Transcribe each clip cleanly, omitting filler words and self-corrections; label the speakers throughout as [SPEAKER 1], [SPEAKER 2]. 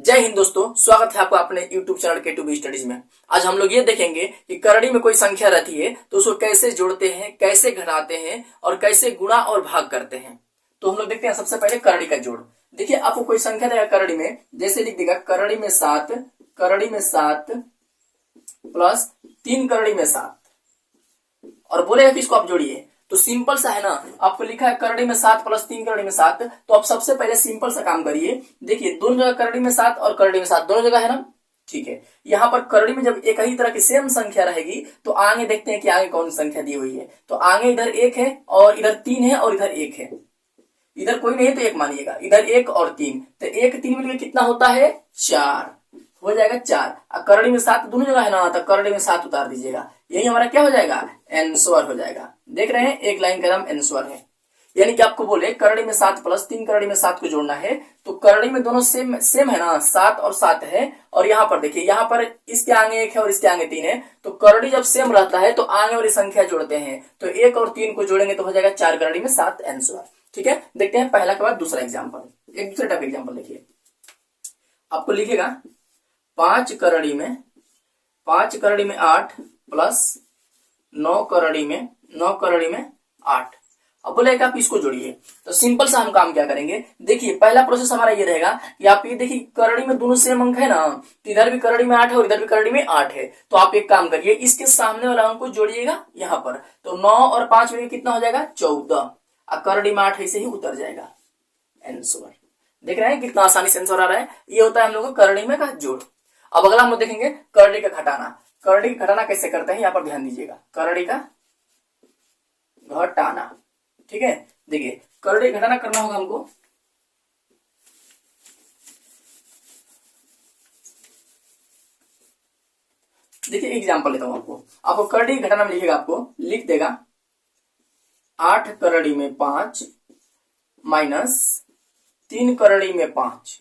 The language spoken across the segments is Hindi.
[SPEAKER 1] जय हिंद दोस्तों, स्वागत है आपका अपने YouTube चैनल K2B स्टडीज में। आज हम लोग ये देखेंगे कि करड़ी में कोई संख्या रहती है तो उसको कैसे जोड़ते हैं, कैसे घटाते हैं और कैसे गुणा और भाग करते हैं। तो हम लोग देखते हैं सबसे पहले करड़ी का जोड़। देखिए आपको कोई संख्या देगा करड़ी में, जैसे लिख देगा करड़ी में 7 प्लस 3 करड़ी में 7 और बोलेगा कि इसको आप जोड़िए। तो सिंपल सा है ना, आपको लिखा है करड़ी में 7 प्लस 3 करड़ी में 7, तो आप सबसे पहले सिंपल सा काम करिए। देखिए दोनों जगह करड़ी में 7 और करड़ी में 7 दोनों जगह है ना, ठीक है। यहाँ पर करड़ी में जब एक ही तरह की सेम संख्या रहेगी तो आगे देखते हैं कि आगे कौन संख्या दी हुई है। तो आगे इधर 1 है और इधर 3 है और इधर 1 है, इधर कोई नहीं है तो 1 मानिएगा, इधर 1 और 3, तो 1 3 मिलकर कितना होता है 4 हो जाएगा 4। करड़ी में 7 दोनों जगह है ना, तो करड़ी में 7 उतार दीजिएगा, यही हमारा क्या हो जाएगा आंसर हो जाएगा। देख रहे हैं एक लाइन का नाम आंसर है। यानी कि आपको बोले करड़ी में 7 प्लस 3 करड़ी में 7 को जोड़ना है, तो करड़ी में दोनों सेम है ना, 7 और 7 है। और यहाँ पर देखिए, यहाँ पर इसके आगे 1 है और इसके आगे 3 है, तो करड़ी जब सेम रहता है तो आगे वाली संख्या जोड़ते हैं, तो 1 और 3 को जोड़ेंगे तो हो जाएगा 4 करड़ी में 7 आंसर। ठीक है, देखते हैं पहला के बाद दूसरा एग्जाम्पल। एक दूसरे टाइप एग्जाम्पल देखिए, आपको लिखेगा 5 करड़ी में 8 प्लस 9 करड़ी में 8। अब बोले आप इसको जोड़िए, तो सिंपल सा हम काम क्या करेंगे। देखिए पहला प्रोसेस हमारा ये रहेगा कि आप ये देखिए करड़ी में दोनों सेम अंक है ना, तो इधर भी करड़ी में 8 है और इधर भी करड़ी में 8 है। तो आप एक काम करिए, इसके सामने वाला अंक को जोड़िएगा यहाँ पर, तो 9 और 5 में कितना हो जाएगा 14, और करड़ी में 8 ऐसे ही उतर जाएगा आंसर। देख रहे हैं कितना आसानी से आंसर आ रहा है। ये होता है हम लोग का करड़ी में का जोड़। अब अगला हम लोग देखेंगे करड़ी का घटाना। करड़ी का घटाना कैसे करते हैं यहाँ पर ध्यान दीजिएगा, करड़ी का घटाना। ठीक है, देखिए करड़ी घटाना करना होगा हमको। देखिए एग्जांपल लेता हूं आपको करड़ी घटाना में लिखेगा, आपको लिख देगा 8 करड़ी में 5 माइनस 3 करड़ी में 5।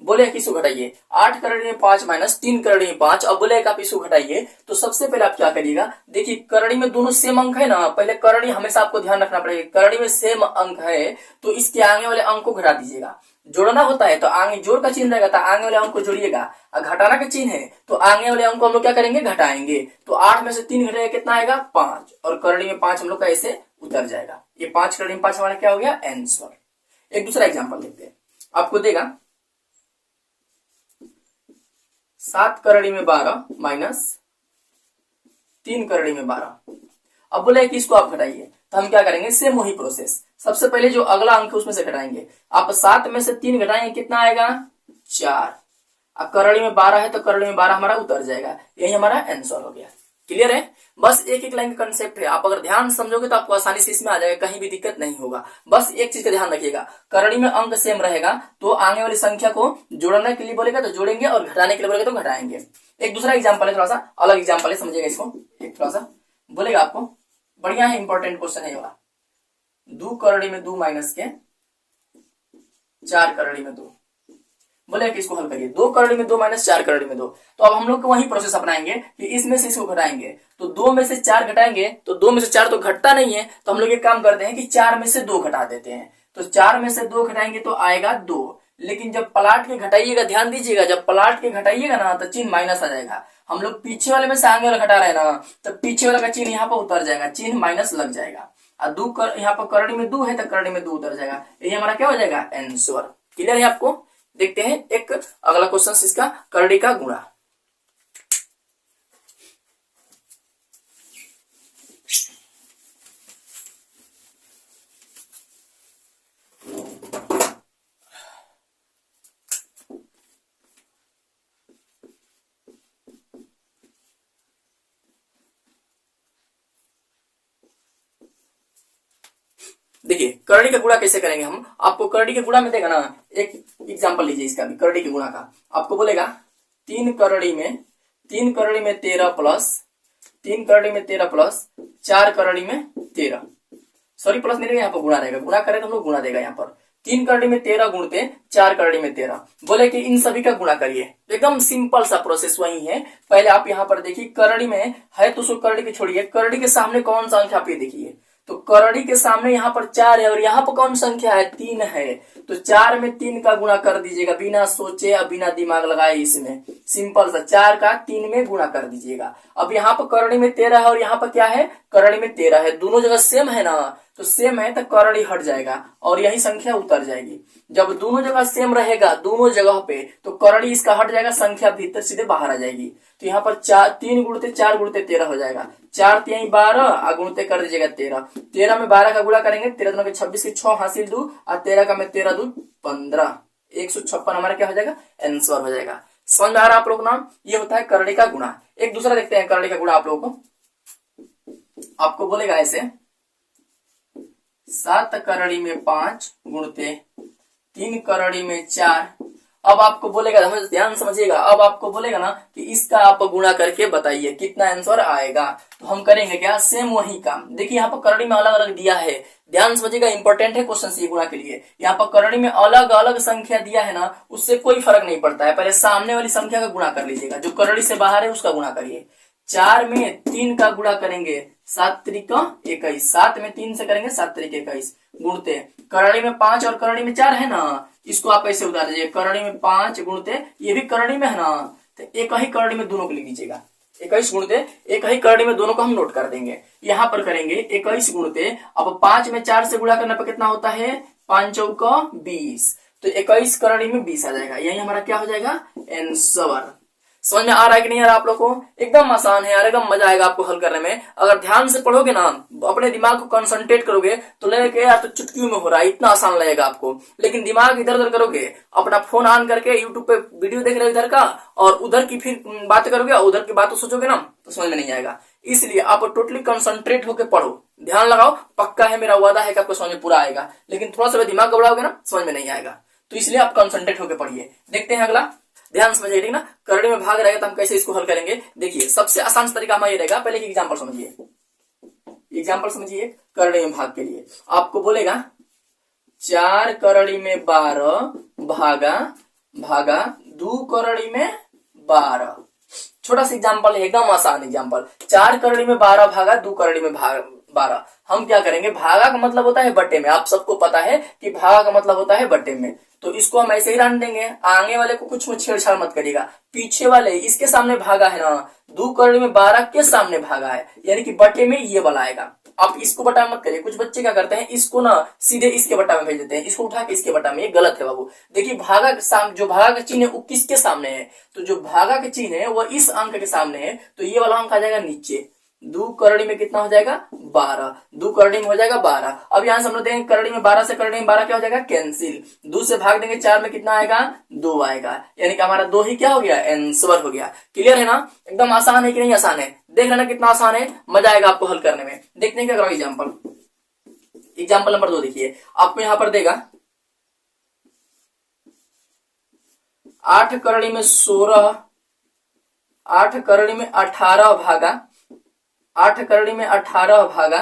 [SPEAKER 1] बोले कि इसको घटाइए, 8 करड़ी में 5 माइनस 3 करड़ी में 5। अब बोले आप इसको घटाइए, तो सबसे पहले आप क्या करिएगा, देखिए करड़ी में दोनों सेम अंक है ना, पहले करड़ी हमेशा आपको ध्यान रखना पड़ेगा, करड़ी में सेम अंक है तो इसके आगे वाले अंक को घटा दीजिएगा। जोड़ना होता है तो आगे जोड़ का चिन्ह रहेगा, तो आगे वाले अंक को जोड़िएगा, और घटाना का चिन्ह है तो आगे वाले अंक को हम लोग क्या करेंगे घटाएंगे। तो 8 में से 3 घटेगा कितना आएगा 5, और करड़ी में 5 हम लोग का ऐसे उतर जाएगा। ये 5 करड़ी में 5 हमारा क्या हो गया आंसर। एक दूसरा एग्जाम्पल देखते हैं, आपको देगा 7 करड़ी में 12 माइनस 3 करड़ी में 12। अब बोले कि इसको आप घटाइए, तो हम क्या करेंगे सेम वही प्रोसेस, सबसे पहले जो अगला अंक है उसमें से घटाएंगे। आप 7 में से 3 घटाएंगे कितना आएगा 4, अब करड़ी में 12 है तो करड़ी में 12 हमारा उतर जाएगा, यही हमारा आंसर हो गया। क्लियर है, बस एक एक लाइन का कंसेप्ट है, आप अगर ध्यान समझोगे तो आपको आसानी से इसमें आ जाएगा, कहीं भी दिक्कत नहीं होगा। बस एक चीज का ध्यान रखिएगा, करड़ी में अंक सेम रहेगा तो आगे वाली संख्या को जोड़ने के लिए बोलेगा तो जोड़ेंगे और घटाने के लिए बोलेगा तो घटाएंगे। एक दूसरा एग्जाम्पल है, थोड़ा सा अलग एग्जाम्पल है, समझिएगा इसको। एक थोड़ा सा बोलेगा आपको, बढ़िया है, इंपॉर्टेंट क्वेश्चन है ये वाला। 2 करड़ी में 2 माइनस के 4 करड़ी में 2। बोले कि इसको हल करिए, 2 करड़ी में 2 माइनस 4 करड़ी में 2। तो अब हम लोग वही प्रोसेस अपनाएंगे कि इसमें से इसको घटाएंगे, तो 2 में से 4 घटाएंगे, तो 2 में से 4 तो घटता नहीं है, तो हम लोग एक काम करते हैं कि 4 में से 2 घटा देते हैं। तो 4 में से 2 घटाएंगे तो आएगा 2, लेकिन जब पलाट के घटाइएगा, ध्यान दीजिएगा, जब पलाट के घटाइएगा ना तो चिन्ह माइनस आ जाएगा। हम लोग पीछे वाले में से आगे वाला घटा रहे हैं ना, तो पीछे वाला का चिन्ह यहाँ पर उतर जाएगा, चिन्ह माइनस लग जाएगा। और 2 यहाँ पर करड़ी में 2 है तो करड़ी में 2 उतर जाएगा, यही हमारा क्या हो जाएगा आंसर। क्लियर है आपको। देखते हैं एक अगला क्वेश्चन, इसका करड़ी का गुणा। देखिए करड़ी का गुणा कैसे करेंगे हम, आपको करड़ी के गुणा में देगा ना, एक एग्जांपल लीजिए इसका भी, करड़ी के गुणा का। आपको बोलेगा 3 करड़ी में 13 प्लस 3 करड़ी में 13 प्लस 4 करड़ी में 13, सॉरी प्लस नहीं, यहाँ पर गुणा रहेगा, गुणा करें तो हम लोग गुणा देगा यहाँ पर। 3 करड़ी में 13 गुणते 4 करड़ी में 13। बोले कि इन सभी का गुणा करिए, एकदम सिंपल सा प्रोसेस वही है। पहले आप यहाँ पर देखिए करड़ी में है तो उसको करड़ी के छोड़िए, करड़ी के सामने कौन सा अंक आप ये देखिए, तो करड़ी के सामने यहाँ पर 4 है और यहाँ पर कौन संख्या है, 3 है। तो 4 में 3 का गुणा कर दीजिएगा बिना सोचे और बिना दिमाग लगाए। इसमें सिंपल सा 4 का 3 में गुणा कर दीजिएगा। अब यहाँ पर करड़ी में 13 है और यहाँ पर क्या है, करड़ी में 13 है। दोनों जगह सेम है ना, तो सेम है तो करड़ी हट जाएगा और यही संख्या उतर जाएगी। जब दोनों जगह सेम रहेगा दोनों जगह पे, तो करड़ी इसका हट जाएगा, संख्या भीतर सीधे बाहर आ जाएगी। तो यहाँ पर 3 गुणते 4 गुणते 13 हो जाएगा। 4 3 12 और गुणते कर दीजिएगा 13। 13 में 12 का गुणा करेंगे, 13 दूना के 26 के 6 हासिल 2 और 13 का में 13 2 15, 156 हमारा क्या हो जाएगा, आंसर हो जाएगा। समझ में आ रहा है आप लोग ना, ये होता है करड़ी का गुणा। एक दूसरा देखते हैं करड़ी का गुणा आप लोगों को। आपको बोलेगा ऐसे 7 करड़ी में 5 गुणते 3 करड़ी में 4। अब आपको बोलेगा, ध्यान समझिएगा, अब आपको बोलेगा ना कि इसका आप गुणा करके बताइए कितना आंसर आएगा। तो हम करेंगे क्या, सेम वही काम। देखिए यहाँ पर करड़ी में अलग अलग दिया है, ध्यान समझिएगा, इंपॉर्टेंट है क्वेश्चन ये गुणा के लिए। यहाँ पर करड़ी में अलग अलग संख्या दिया है ना, उससे कोई फर्क नहीं पड़ता है। पहले सामने वाली संख्या का गुणा कर लीजिएगा, जो करड़ी से बाहर है उसका गुणा करिए। 4 में 3 का गुणा करेंगे, 7 त्रिक 21, 7 में 3 से करेंगे 7 त्रिक 21 गुणते करड़ी में 5 और करड़ी में 4 है ना, इसको आप ऐसे उतार दीजिए। करड़ी में 5 गुणते, ये भी करड़ी में है ना, तो एक ही करड़ी में दोनों को लिख दीजिएगा। 21 गुणते एक ही करड़ी में दोनों को हम नोट कर देंगे। यहाँ पर करेंगे 21 गुणते, अब 5 में 4 से गुणा करने पर कितना होता है, 5 चौका 20, तो 21 करड़ी में 20 आ जाएगा। यही हमारा क्या हो जाएगा, आंसर। समझ में आ रहा है कि नहीं आ रहा आप लोगों को, एकदम आसान है यार, एकदम मजा आएगा आपको हल करने में। अगर ध्यान से पढ़ोगे ना, अपने दिमाग को कंसंट्रेट करोगे तो लगेगा यार तो चुटकियों में हो रहा है, इतना आसान लगेगा आपको। लेकिन दिमाग इधर उधर करोगे, अपना फोन ऑन करके यूट्यूब पे वीडियो देख रहे हो इधर का, और उधर की फिर बात करोगे, उधर की बात सोचोगे ना, तो समझ में नहीं आएगा। इसलिए आप टोटली कंसंट्रेट होकर पढ़ो, ध्यान लगाओ, पक्का है, मेरा वादा है कि आपको समझ में पूरा आएगा। लेकिन थोड़ा सा दिमाग घबराओगे ना, समझ में नहीं आएगा। तो इसलिए आप कंसंट्रेट होकर पढ़िए। देखते हैं अगला, ध्यान समझिए ठीक ना। करड़ी में भाग रहेगा तो हम कैसे इसको हल करेंगे, देखिए सबसे आसान तरीका हमारा ये रहेगा। पहले एक एग्जांपल समझिए, एग्जांपल समझिए। करड़ी में भाग के लिए आपको बोलेगा 4 करड़ी में 12 भागा भागा 2 करड़ी में 12। छोटा सा एग्जांपल है, एकदम आसान एग्जांपल। 4 करड़ी में 12 भागा 2 करड़ी में 12। हम क्या करेंगे, भागा का मतलब होता है बट्टे में, आप सबको पता है कि भागा का मतलब होता है बट्टे में। तो इसको हम ऐसे ही रन देंगे, आगे वाले को कुछ छेड़छाड़ मत करिएगा। पीछे वाले इसके सामने भागा है ना, 2 करड़ी में 12 के सामने भागा है, यानी कि बट्टे में ये वाला आएगा। आप इसको बटा मत करिए। कुछ बच्चे क्या करते हैं, इसको ना सीधे इसके बटा में भेज देते हैं, इसको उठा के इसके बटा में, ये गलत है बाबू। देखिए भागा के सामने, जो भागा का चिन्ह है वो किसके सामने है, तो जो भागा के चिन्ह है वो इस अंक के सामने है, तो ये वाला अंक आ जाएगा नीचे। 2 करड़ी में कितना हो जाएगा, 12। 2 करड़ी में हो जाएगा 12। अब यहां से हम लोग देंगे करड़ी में 12 से करड़ी में 12 क्या हो जाएगा, कैंसिल। 2 से भाग देंगे 4 में कितना आएगा, 2 आएगा, यानी कि हमारा 2 ही क्या हो गया, आंसर हो गया। क्लियर है ना, एकदम आसान है कि नहीं आसान है, देख लेना कितना आसान है, मजा आएगा आपको हल करने में। देखते हैं क्या करो एग्जाम्पल। एग्जाम्पल नंबर 2 देखिए, आपको यहां पर देगा 8 करड़ी में 16, 8 करड़ी में 18 भागा 8 करड़ी में 18 भागा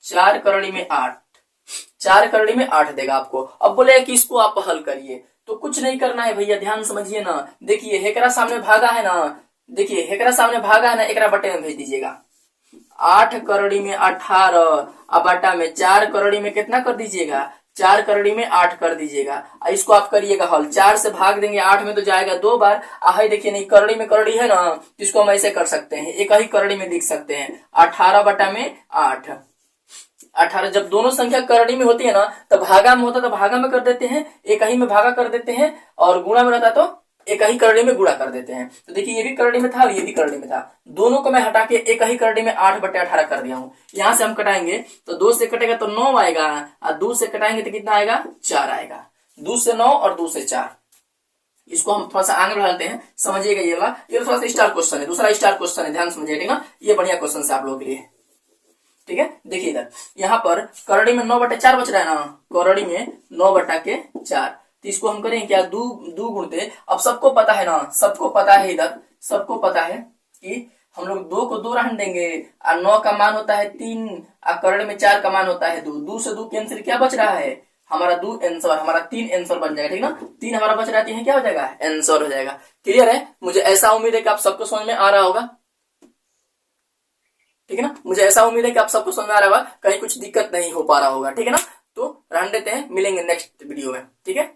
[SPEAKER 1] 4 करड़ी में 8। 4 करड़ी में 8 देगा आपको। अब बोले कि इसको आप हल करिए, तो कुछ नहीं करना है भैया, ध्यान समझिए ना। देखिए हेकरा सामने भागा है ना, देखिए हेकरा सामने भागा है ना, एकरा बटे में भेज दीजिएगा। 8 करड़ी में 18 अब बटा में 4 करड़ी में कितना कर दीजिएगा, 4 करड़ी में 8 कर दीजिएगा। इसको आप करिएगा हल। 4 से भाग देंगे 8 में तो जाएगा 2 बार। आहे देखिए नहीं, करड़ी में करड़ी है ना, इसको हम ऐसे कर सकते हैं, एक ही करड़ी में लिख सकते हैं, 18 बटा में 8। 18 जब दोनों संख्या करड़ी में होती है ना, तो भागा में होता तो भागा में कर देते हैं, एक ही में भागा कर देते हैं, और गुणा में रहता तो एक ही करड़ी में गुणा कर देते हैं। तो देखिए ये भी करड़ी में था और ये भी करड़ी में था, दोनों को मैं हटा के एक ही करड़ी में 8 बटे 18 कर दिया हूं। यहां से हम कटाएंगे तो 2 से कटेगा तो 9 आएगा, और 2 से कटाएंगे तो कितना आएगा, 4 आएगा। 2 से 9 और 2 से 4। इसको हम थोड़ा सा आगे बढ़ाते हैं, समझिएगा। ये वाला ये थोड़ा सा स्टार क्वेश्चन है, दूसरा स्टार क्वेश्चन है, ध्यान समझिए ठीक ना, ये बढ़िया क्वेश्चन है आप लोगों के लिए। ठीक है, देखिए इधर यहाँ पर करड़ी में 9 बटा 4 बच रहा है ना, करड़ी में 9 बटा के 4, तो इसको हम करें क्या, 2 गुणते। अब सबको पता है ना, सबको पता है, इधर सबको पता है कि हम लोग 2 को 2 रहने देंगे, और 9 का मान होता है 3, और करड़ी में 4 का मान होता है 2। 2 से 2 कैंसिल, क्या बच रहा है हमारा 2 आंसर, हमारा 3 आंसर बन जाएगा। ठीक ना, 3 हमारा बच रहा है, क्या हो जाएगा, आंसर हो जाएगा। क्लियर है, मुझे ऐसा उम्मीद है कि आप सबको समझ में आ रहा होगा। ठीक है ना। मुझे ऐसा उम्मीद है कि आप सबको समझ आ रहा होगा, कहीं कुछ दिक्कत नहीं हो पा रहा होगा। ठीक है ना, तो रहने देते हैं, मिलेंगे नेक्स्ट वीडियो में। ठीक है,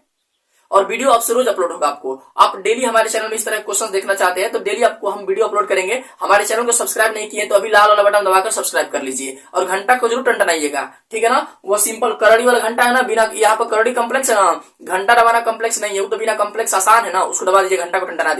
[SPEAKER 1] और वीडियो आपसे रोज अपलोड होगा। आपको आप डेली हमारे चैनल में इस तरह क्वेश्चन देखना चाहते हैं तो डेली आपको हम वीडियो अपलोड करेंगे। हमारे चैनल को सब्सक्राइब नहीं किए तो अभी लाल वाला बटन दबाकर सब्सक्राइब कर लीजिए और घंटा को जरूर टंटनाइएगा। ठीक है ना, वो सिंपल करड़ी वाला घंटा है ना, बिना यहाँ पर करड़ी कम्प्लेक्स है ना, घंटा दबाना कम्प्लेक्स नहीं है, वो तो बिना कम्प्लेक्स आसान है ना, उसको दबा दीजिए, घंटा को टंटना दीजिए।